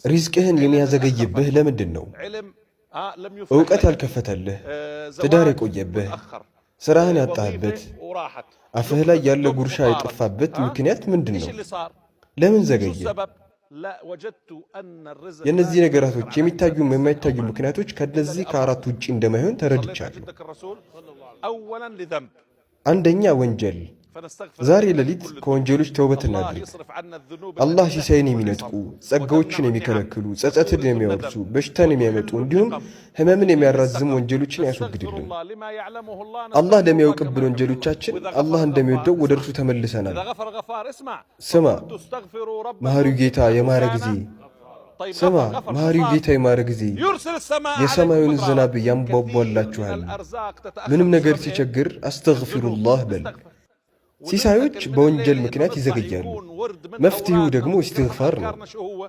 ሪዝቅህን የሚያዘገይብህ ለምንድን ነው? እውቀት ያልከፈተልህ፣ ትዳር የቆየብህ፣ ስራህን ያጣህበት፣ አፍህ ላይ ያለ ጉርሻ የጠፋበት ምክንያት ምንድን ነው? ለምን ዘገየ? የእነዚህ ነገራቶች የሚታዩ የማይታዩ ምክንያቶች ከነዚህ ከአራት ውጪ እንደማይሆን ተረድቻለሁ። አንደኛ ወንጀል። ዛሬ ሌሊት ከወንጀሎች ተውበት እናድርግ። አላህ ሲሳይን የሚነጥቁ፣ ጸጋዎችን የሚከለክሉ፣ ጸጸትን የሚያወርሱ፣ በሽታን የሚያመጡ እንዲሁም ህመምን የሚያራዝም ወንጀሎችን ያስወግድልን። አላህ ለሚያውቅብን ወንጀሎቻችን አላህ እንደሚወደው ወደ እርሱ ተመልሰናል። ስማ መሐሪው ጌታ የማረ ጊዜ፣ ስማ መሐሪው ጌታ የማረ ጊዜ የሰማዩን ዝናብ ያንቧቧላችኋል። ምንም ነገር ሲቸግር አስተግፊሩላህ በል። ሲሳዮች በወንጀል ምክንያት ይዘገያሉ። መፍትሄው ደግሞ ኢስቲግፋር ነው።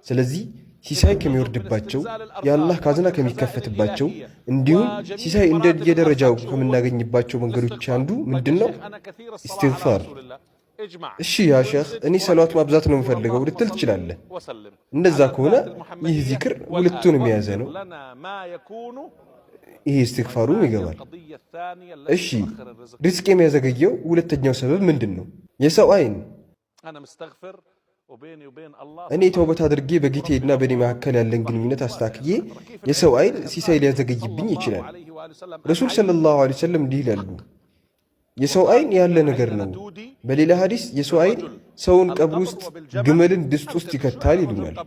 ስለዚህ ሲሳይ ከሚወርድባቸው፣ የአላህ ካዝና ከሚከፈትባቸው እንዲሁም ሲሳይ እንደ የደረጃው ከምናገኝባቸው መንገዶች አንዱ ምንድን ነው? ኢስቲግፋር። እሺ ያ ሼኽ እኔ ሰሏት ማብዛት ነው የምፈልገው ልትል ትችላለህ። እንደዛ ከሆነ ይህ ዚክር ሁለቱንም የያዘ ነው። ይህ ኢስቲግፋሩም ይገባል። እሺ ሪዝቅ የሚያዘገየው ሁለተኛው ሰበብ ምንድን ነው? የሰው አይን። እኔ ተውበት አድርጌ በጌቴና በእኔ መካከል ያለን ግንኙነት አስተካክዬ የሰው አይን ሲሳይ ሊያዘገይብኝ ይችላል። ረሱል ሰለላሁ ዐለይሂ ወሰለም እንዲህ ይላሉ፣ የሰው አይን ያለ ነገር ነው። በሌላ ሐዲስ የሰው አይን ሰውን ቀብር ውስጥ ግመልን ድስት ውስጥ ይከታል ይሉናል።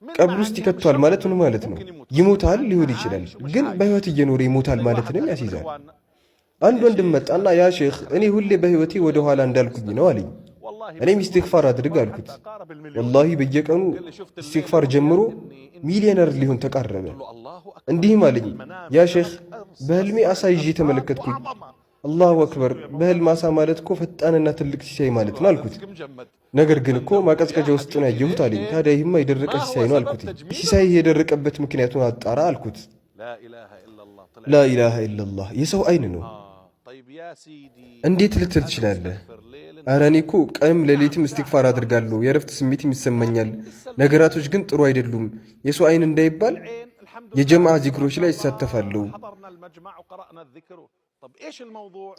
ቀብር ውስጥ ይከቷል ማለት ምን ማለት ነው? ይሞታል ሊሆን ይችላል፣ ግን በህይወት እየኖረ ይሞታል ማለትንም ያስይዛል። አንድ ወንድም መጣና ያ ሼኽ እኔ ሁሌ በህይወቴ ወደ ኋላ እንዳልኩኝ ነው አለኝ። እኔም ኢስቲግፋር አድርግ አልኩት። ወላሂ በየቀኑ ኢስቲግፋር ጀምሮ ሚሊዮነር ሊሆን ተቃረበ። እንዲህም አለኝ፣ ያ ሼኽ በህልሜ አሳ ይዤ ተመለከትኩኝ። አላሁ አክበር፣ በህልም አሳ ማለት እኮ ፈጣንና ትልቅ ሲሳይ ማለት ነው አልኩት። ነገር ግን እኮ ማቀዝቀዣ ውስጥ ነው ያየሁት አለኝ። ታዲያ ይህማ የደረቀ ሲሳይ ነው አልኩት። ሲሳይ የደረቀበት ምክንያቱን አጣራ አልኩት። ላኢላሃ ኢለላህ የሰው አይን ነው። እንዴት ልትል ትችላለህ? ኧረ እኔ እኮ ቀንም ሌሊትም ኢስቲግፋር አድርጋለሁ፣ የእረፍት ስሜትም ይሰማኛል። ነገራቶች ግን ጥሩ አይደሉም። የሰው አይን እንዳይባል የጀማዓ ዚክሮች ላይ ይሳተፋለሁ።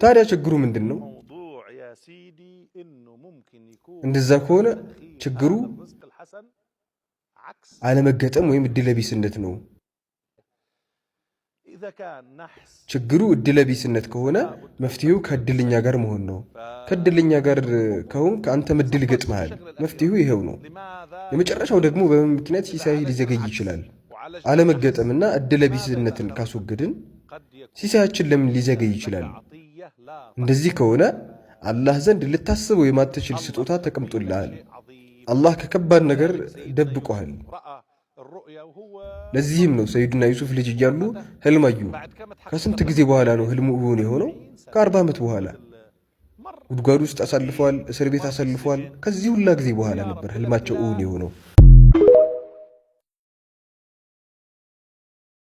ታዲያ ችግሩ ምንድን ነው? እንደዛ ከሆነ ችግሩ አለመገጠም ወይም እድለቢስነት ነው። ችግሩ እድለቢስነት ከሆነ መፍትሄው ከእድልኛ ጋር መሆን ነው። ከእድልኛ ጋር ከሆንክ አንተም እድል ይገጥመሃል። መፍትሄው ይሄው ነው። የመጨረሻው ደግሞ በምን ምክንያት ሲሳይ ሊዘገይ ይችላል? አለመገጠምና እድለቢስነትን ካስወገድን ሲሳያችን ለምን ሊዘገይ ይችላል? እንደዚህ ከሆነ አላህ ዘንድ ልታስበው የማትችል ስጦታ ተቀምጦልሃል። አላህ ከከባድ ነገር ደብቆሃል። ለዚህም ነው ሰይዱና ዩሱፍ ልጅ እያሉ ህልም አዩ። ከስንት ጊዜ በኋላ ነው ህልሙ እውን የሆነው? ከ40 ዓመት በኋላ። ጉድጓድ ውስጥ አሳልፈዋል፣ እስር ቤት አሳልፈዋል። ከዚህ ሁላ ጊዜ በኋላ ነበር ህልማቸው እውን የሆነው።